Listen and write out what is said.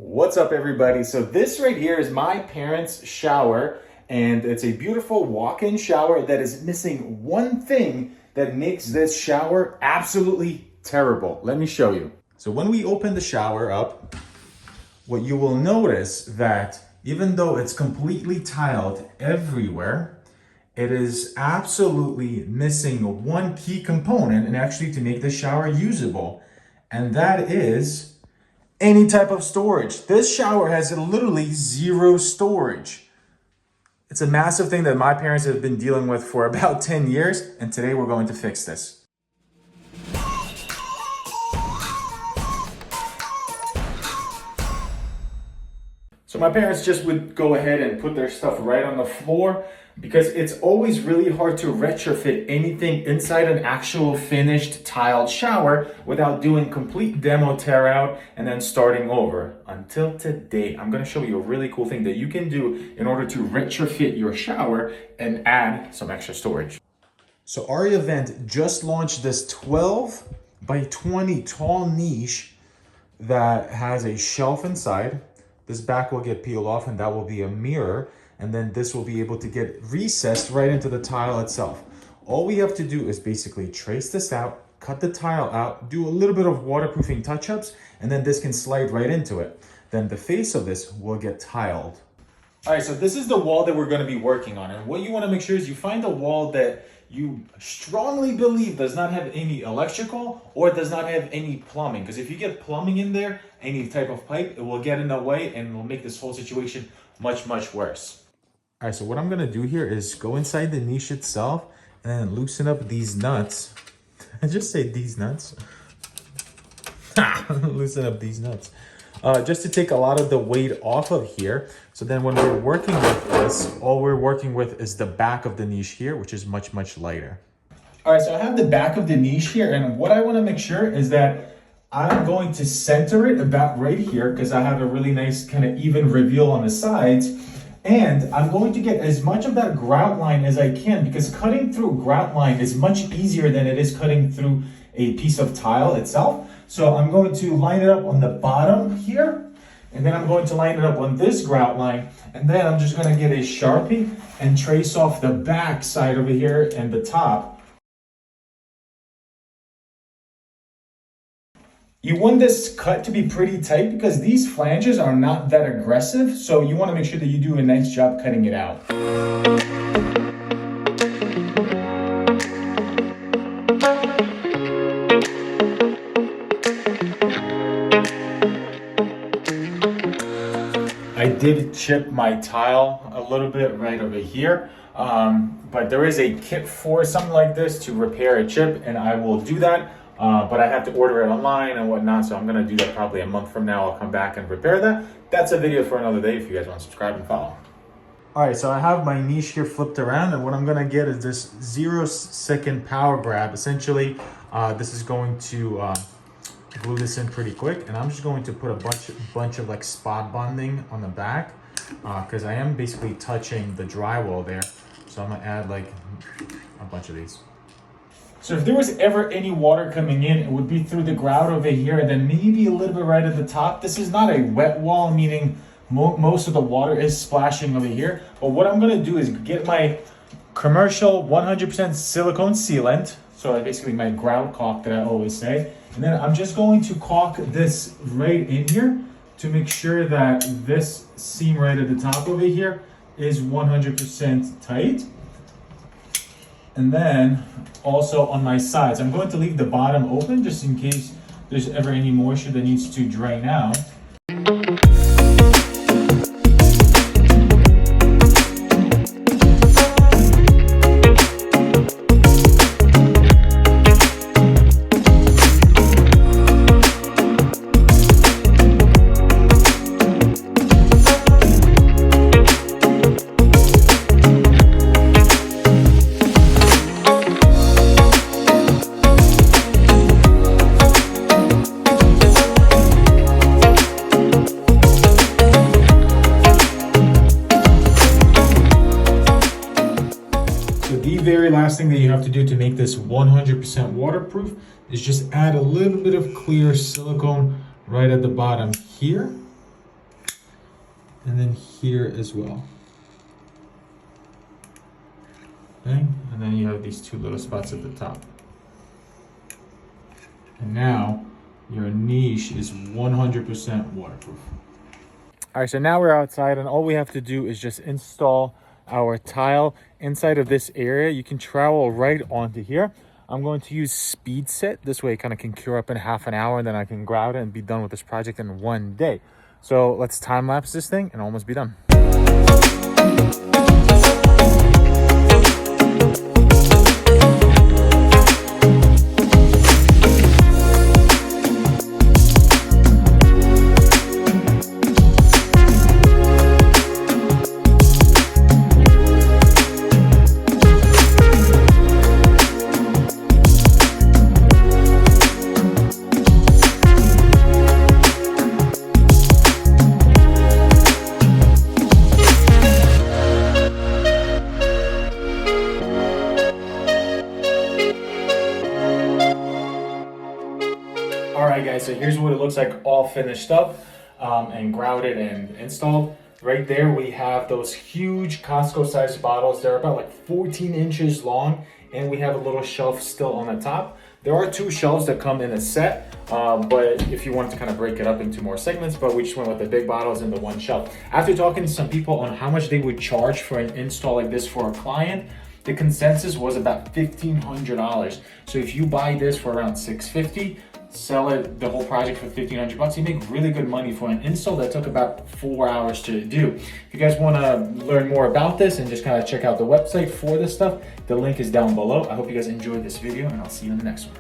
What's up, everybody? So this right here is my parents' shower, and it's a beautiful walk-in shower that is missing one thing that makes this shower absolutely terrible. Let me show you. So when we open the shower up, what you will notice that even though it's completely tiled everywhere, it is absolutely missing one key component and actually to make the shower usable, and that is any type of storage. This shower has literally zero storage. It's a massive thing that my parents have been dealing with for about 10 years, and today we're going to fix this. So my parents just would go ahead and put their stuff right on the floor because it's always really hard to retrofit anything inside an actual finished tiled shower without doing complete demo tear out and then starting over. Until today, I'm gonna show you a really cool thing that you can do in order to retrofit your shower and add some extra storage. So Aria Vent just launched this 12 by 20 tall niche that has a shelf inside. This back will get peeled off and that will be a mirror. And then this will be able to get recessed right into the tile itself. All we have to do is basically trace this out, cut the tile out, do a little bit of waterproofing touch-ups, and then this can slide right into it. Then the face of this will get tiled. All right, so this is the wall that we're gonna be working on. And what you wanna make sure is you find a wall that you strongly believe does not have any electrical or does not have any plumbing. Because if you get plumbing in there, any type of pipe, it will get in the way and it will make this whole situation much, much worse. All right, so what I'm gonna do here is go inside the niche itself and then loosen up these nuts. I just say these nuts. Loosen up these nuts. Just to take a lot of the weight off of here. So then when we're working with this, all we're working with is the back of the niche here, which is much, much lighter. All right, so I have the back of the niche here, and what I wanna make sure is that I'm going to center it about right here because I have a really nice kind of even reveal on the sides. And I'm going to get as much of that grout line as I can because cutting through grout line is much easier than it is cutting through a piece of tile itself. So I'm going to line it up on the bottom here, and then I'm going to line it up on this grout line, and then I'm just going to get a Sharpie and trace off the back side over here and the top. You want this cut to be pretty tight because these flanges are not that aggressive, so you want to make sure that you do a nice job cutting it out. I did chip my tile a little bit right over here, but there is a kit for something like this to repair a chip, and I will do that. But I have to order it online and whatnot, so I'm gonna do that probably a month from now. I'll come back and repair that. That's a video for another day if you guys want to subscribe and follow. All right, so I have my niche here flipped around, and what I'm gonna get is this 0-second power grab. Essentially, this is going to glue this in pretty quick, and I'm just going to put a bunch of like spot bonding on the back because I am basically touching the drywall there. So I'm gonna add like a bunch of these. So if there was ever any water coming in, it would be through the grout over here and then maybe a little bit right at the top. This is not a wet wall, meaning most of the water is splashing over here. But what I'm gonna do is get my commercial 100% silicone sealant. So basically my grout caulk that I always say. And then I'm just going to caulk this right in here to make sure that this seam right at the top over here is 100% tight. And then also on my sides, I'm going to leave the bottom open just in case there's ever any moisture that needs to drain out. Very last thing that you have to do to make this 100% waterproof is just add a little bit of clear silicone right at the bottom here. and then here as well. Okay, and then you have these two little spots at the top. And now your niche is 100% waterproof. All right, so now we're outside and all we have to do is just install our tile inside of this area. You can travel right onto here. I'm going to use speed set. This way it kind of can cure up in half an hour and then I can grout it and be done with this project in one day. So let's time lapse this thing and almost be done. All right, guys, so here's what it looks like all finished up and grouted and installed. Right there, we have those huge Costco-sized bottles. They're about like 14 inches long, and we have a little shelf still on the top. There are two shelves that come in a set, but if you wanted to kind of break it up into more segments, but we just went with the big bottles and the one shelf. After talking to some people on how much they would charge for an install like this for a client, the consensus was about $1,500. So if you buy this for around $650, sell it the whole project for $1,500, you make really good money for an install that took about 4 hours to do. If you guys want to learn more about this and just kind of check out the website for this stuff, the link is down below. I hope you guys enjoyed this video and I'll see you in the next one.